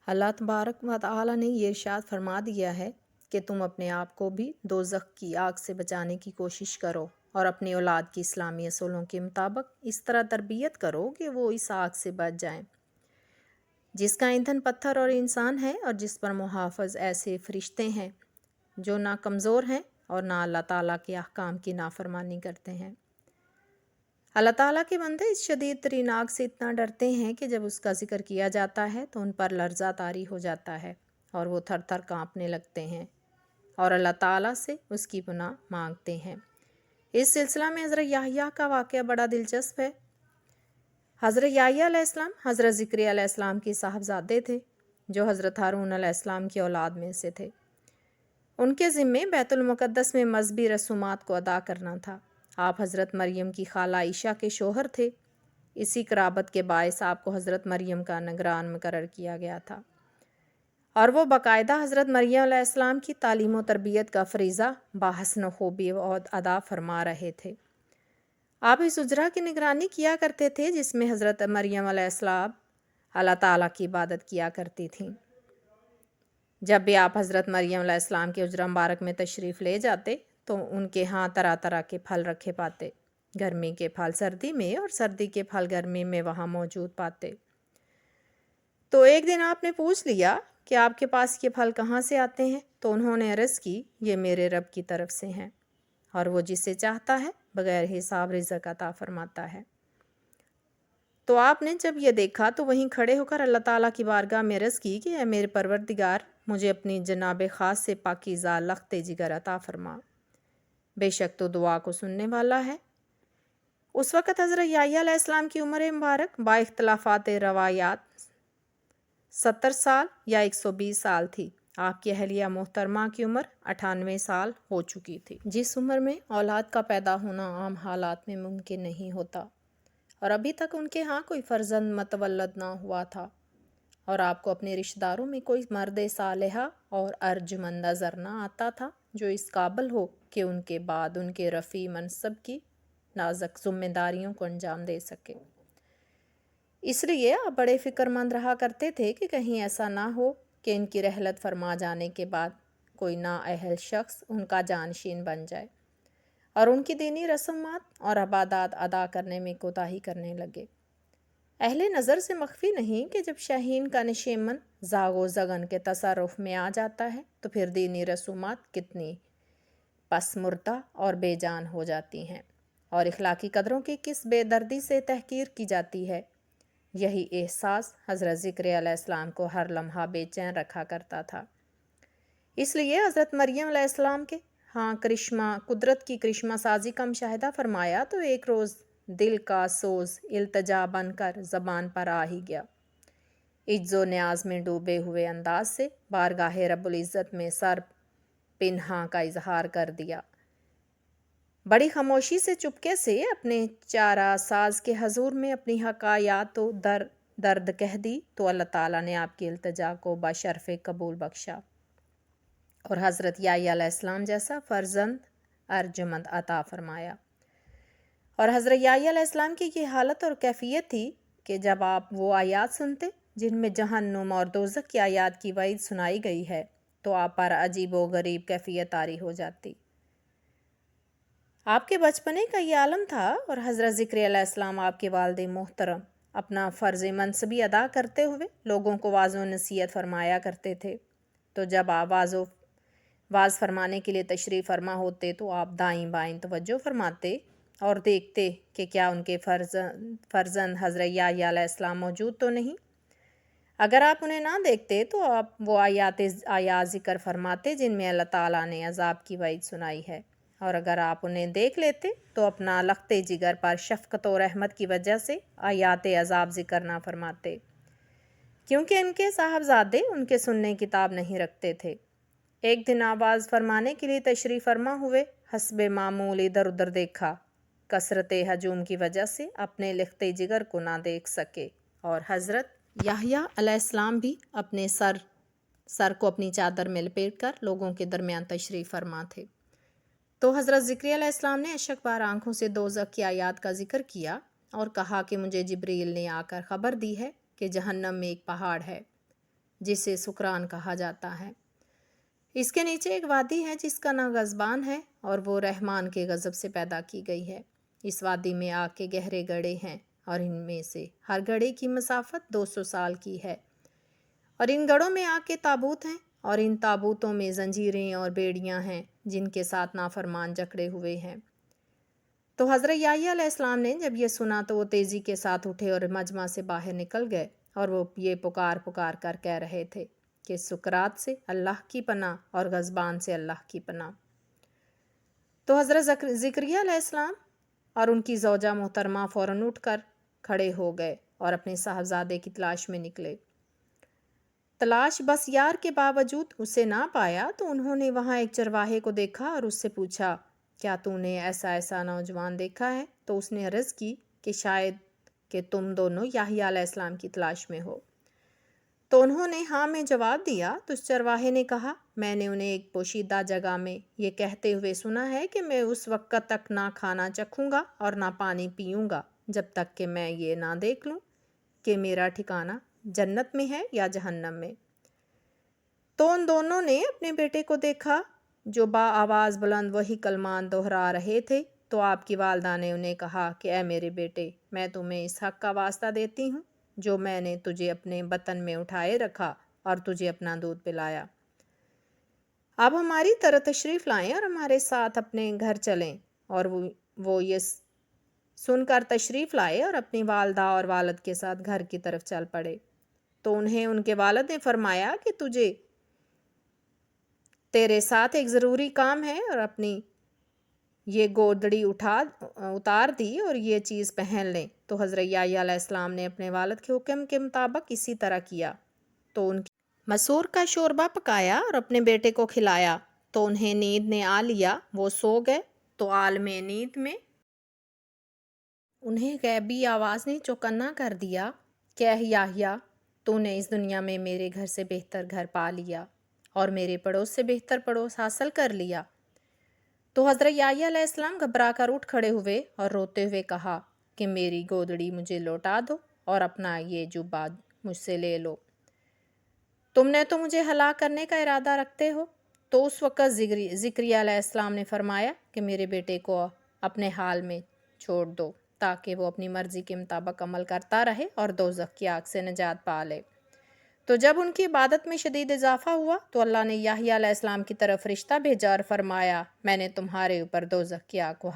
اللہ تبارک و تعالی نے یہ ارشاد فرما دیا ہے کہ تم اپنے آپ کو بھی دوزخ کی آگ سے بچانے کی کوشش کرو اور اپنی اولاد کی اسلامی اصولوں کے مطابق اس طرح تربیت کرو کہ وہ اس آگ سے بچ جائیں جس کا ایندھن پتھر اور انسان ہے، اور جس پر محافظ ایسے فرشتے ہیں جو نہ کمزور ہیں اور نہ اللہ تعالیٰ کے احکام کی نافرمانی کرتے ہیں۔ اللہ تعالیٰ کے بندے اس شدید ترین آگ سے اتنا ڈرتے ہیں کہ جب اس کا ذکر کیا جاتا ہے تو ان پر لرزہ طاری ہو جاتا ہے اور وہ تھر تھر کانپنے لگتے ہیں اور اللہ تعالیٰ سے اس کی پناہ مانگتے ہیں۔ اس سلسلہ میں حضرت یحییٰ کا واقعہ بڑا دلچسپ ہے۔ حضرت یحییٰ علیہ السلام حضرت زکریا علیہ السلام کے صاحبزادے تھے جو حضرت ہارون علیہ السلام کی اولاد میں سے تھے۔ ان کے ذمے بیت المقدس میں مذہبی رسومات کو ادا کرنا تھا۔ آپ حضرت مریم کی خالہ عائشہ کے شوہر تھے۔ اسی قرابت کے باعث آپ کو حضرت مریم کا نگران مقرر کیا گیا تھا اور وہ باقاعدہ حضرت مریم علیہ السلام کی تعلیم و تربیت کا فریضہ بحسن خوبی ادا فرما رہے تھے۔ آپ اس اجرا کی نگرانی کیا کرتے تھے جس میں حضرت مریم علیہ السلام اللہ تعالیٰ کی عبادت کیا کرتی تھیں۔ جب بھی آپ حضرت مریم علیہ السلام کے اجرا مبارک میں تشریف لے جاتے تو ان کے ہاں طرح طرح کے پھل رکھے پاتے، گرمی کے پھل سردی میں اور سردی کے پھل گرمی میں وہاں موجود پاتے۔ تو ایک دن آپ نے پوچھ لیا کہ آپ کے پاس یہ پھل کہاں سے آتے ہیں؟ تو انہوں نے عرض کی، یہ میرے رب کی طرف سے ہیں اور وہ جسے چاہتا ہے بغیر حساب رزق عطا فرماتا ہے۔ تو آپ نے جب یہ دیکھا تو وہیں کھڑے ہو کر اللہ تعالیٰ کی بارگاہ میں عرض کی کہ اے میرے پروردگار، مجھے اپنی جناب خاص سے پاکیزہ لخت جگر عطا فرما، بے شک تو دعا کو سننے والا ہے۔ اس وقت حضرت یحییٰ علیہ السلام کی عمر مبارک با اختلافات روایات 70 سال یا 120 سال تھی۔ آپ کی اہلیہ محترمہ کی عمر 98 سال ہو چکی تھی، جس عمر میں اولاد کا پیدا ہونا عام حالات میں ممکن نہیں ہوتا، اور ابھی تک ان کے ہاں کوئی فرزند متولد نہ ہوا تھا، اور آپ کو اپنے رشتہ داروں میں کوئی مرد صالحہ اور ارجمند نظر نہ آتا تھا جو اس قابل ہو کہ ان کے بعد ان کے رفیع منصب کی نازک ذمہ داریوں کو انجام دے سکے۔ اس لیے آپ بڑے فکر مند رہا کرتے تھے کہ کہیں ایسا نہ ہو کہ ان کی رحلت فرما جانے کے بعد کوئی نااہل شخص ان کا جانشین بن جائے اور ان کی دینی رسومات اور عبادات ادا کرنے میں کوتاہی کرنے لگے۔ اہل نظر سے مخفی نہیں کہ جب شاہین کا نشیمن زاغ و زغن کے تصرف میں آ جاتا ہے تو پھر دینی رسومات کتنی پس مردہ اور بے جان ہو جاتی ہیں اور اخلاقی قدروں کی کس بے دردی سے تحقیر کی جاتی ہے۔ یہی احساس حضرت زکریا علیہ السلام کو ہر لمحہ بے چین رکھا کرتا تھا۔ اس لیے حضرت مریم علیہ السلام کے ہاں قدرت کی کرشمہ سازی کا مشاہدہ فرمایا تو ایک روز دل کا سوز التجا بن کر زبان پر آ ہی گیا۔ عجز و نیاز میں ڈوبے ہوئے انداز سے بارگاہ رب العزت میں سر پنہاں کا اظہار کر دیا۔ بڑی خاموشی سے چپکے سے اپنے چارہ ساز کے حضور میں اپنی حکایات و درد کہہ دی تو اللہ تعالیٰ نے آپ کی التجا کو بشرف قبول بخشا اور حضرت یحییٰ علیہ السلام جیسا فرزند ارجمند عطا فرمایا۔ اور حضرت یحییٰ علیہ السلام کی یہ حالت اور کیفیت تھی کہ جب آپ وہ آیات سنتے جن میں جہنم اور دوزخ کی آیات کی وعید سنائی گئی ہے تو آپ پر عجیب و غریب کیفیت طاری ہو جاتی۔ آپ کے بچپنے کا یہ عالم تھا اور حضرت زکریا علیہ السلام آپ کے والد محترم اپنا فرض منصبی ادا کرتے ہوئے لوگوں کو واعظ و نصیحت فرمایا کرتے تھے، تو جب آپ واعظ فرمانے کے لیے تشریف فرما ہوتے تو آپ دائیں بائیں توجہ فرماتے اور دیکھتے کہ کیا ان کے فرزند حضرت یحییٰ علیہ السلام موجود تو نہیں۔ اگر آپ انہیں نہ دیکھتے تو آپ وہ آیات ذکر فرماتے جن میں اللہ تعالیٰ نے عذاب کی وعید سنائی ہے، اور اگر آپ انہیں دیکھ لیتے تو اپنا لخت جگر پر شفقت و رحمت کی وجہ سے آیات عذاب ذکر نہ فرماتے، کیونکہ ان کے صاحبزادے ان کے سننے کتاب نہیں رکھتے تھے۔ ایک دن آواز فرمانے کے لیے تشریف فرما ہوئے حسب معمول ادھر ادھر دیکھا، کثرت ہجوم کی وجہ سے اپنے لخت جگر کو نہ دیکھ سکے، اور حضرت یحییٰ علیہ السلام بھی اپنے سر کو اپنی چادر میں لپیٹ کر لوگوں کے درمیان تشریف فرما تھے۔ تو حضرت زکریا علیہ السلام نے اشک بار آنکھوں سے دوزخ کی آیات کا ذکر کیا اور کہا کہ مجھے جبریل نے آ کر خبر دی ہے کہ جہنم میں ایک پہاڑ ہے جسے سکران کہا جاتا ہے۔ اس کے نیچے ایک وادی ہے جس کا نام غضبان ہے اور وہ رحمان کے غضب سے پیدا کی گئی ہے۔ اس وادی میں آگ کے گہرے گڑھے ہیں اور ان میں سے ہر گڑھے کی مسافت 200 سال کی ہے، اور ان گڑھوں میں آگ کے تابوت ہیں، اور ان تابوتوں میں زنجیریں اور بیڑیاں ہیں جن کے ساتھ نافرمان جکڑے ہوئے ہیں۔ تو حضرت یحییٰ علیہ السلام نے جب یہ سنا تو وہ تیزی کے ساتھ اٹھے اور مجمع سے باہر نکل گئے، اور وہ یہ پکار پکار کر کہہ رہے تھے کہ سکرات سے اللہ کی پناہ اور غضبان سے اللہ کی پناہ۔ تو حضرت زکریا علیہ السلام اور ان کی زوجہ محترمہ فوراً اٹھ کر کھڑے ہو گئے اور اپنے صاحبزادے کی تلاش میں نکلے۔ تلاش بس یار کے باوجود اسے نہ پایا تو انہوں نے وہاں ایک چرواہے کو دیکھا اور اس سے پوچھا، کیا تو نے ایسا نوجوان دیکھا ہے؟ تو اس نے عرض کی کہ شاید کہ تم دونوں یحییٰ علیہ السلام کی تلاش میں ہو۔ تو انہوں نے ہاں میں جواب دیا۔ تو اس چرواہے نے کہا، میں نے انہیں ایک پوشیدہ جگہ میں یہ کہتے ہوئے سنا ہے کہ میں اس وقت تک نہ کھانا چکھوں گا اور نہ پانی پیوں گا جب تک کہ میں یہ نہ دیکھ لوں کہ میرا ٹھکانہ جنت میں ہے یا جہنم میں۔ تو ان دونوں نے اپنے بیٹے کو دیکھا جو آواز بلند وہی کلمات دہرا رہے تھے۔ تو آپ کی والدہ نے انہیں کہا کہ اے میرے بیٹے، میں تمہیں اس حق کا واسطہ دیتی ہوں جو میں نے تجھے اپنے بطن میں اٹھائے رکھا اور تجھے اپنا دودھ پلایا۔ اب ہماری طرح تشریف لائیں اور ہمارے ساتھ اپنے گھر چلیں۔ اور وہ یہ سن کر تشریف لائے اور اپنی والدہ اور والد کے ساتھ گھر کی طرف چل پڑے۔ تو انہیں ان کے والد نے فرمایا کہ تیرے ساتھ ایک ضروری کام ہے، اور اپنی یہ گودڑی اتار دی اور یہ چیز پہن لیں۔ تو حضرت یحییٰ علیہ السلام نے اپنے والد کے حکم کے مطابق اسی طرح کیا۔ تو ان کی مسور کا شوربہ پکایا اور اپنے بیٹے کو کھلایا۔ تو انہیں نیند نے آ لیا، وہ سو گئے۔ تو عالم نیند میں انہیں غیبی آواز نے چوکنا کر دیا کہ اے یحییٰ، تو نے اس دنیا میں میرے گھر سے بہتر گھر پا لیا اور میرے پڑوس سے بہتر پڑوس حاصل کر لیا۔ تو حضرت یحییٰ علیہ السلام گھبرا کر اٹھ کھڑے ہوئے اور روتے ہوئے کہا کہ میری گودڑی مجھے لوٹا دو اور اپنا یہ جبہ مجھ سے لے لو، تم نے تو مجھے ہلاک کرنے کا ارادہ رکھتے ہو۔ تو اس وقت زکریا علیہ السلام نے فرمایا کہ میرے بیٹے کو اپنے حال میں چھوڑ دو تاکہ وہ اپنی مرضی کے مطابق عمل کرتا رہے اور دوزخ کی آگ سے نجات پا لے۔ تو جب ان کی عبادت میں شدید اضافہ ہوا تو اللہ نے یحییٰ علیہ السلام کی طرف فرشتہ بھیجا اور فرمایا، میں نے تمہارے اوپر دوزخ کی آگ کو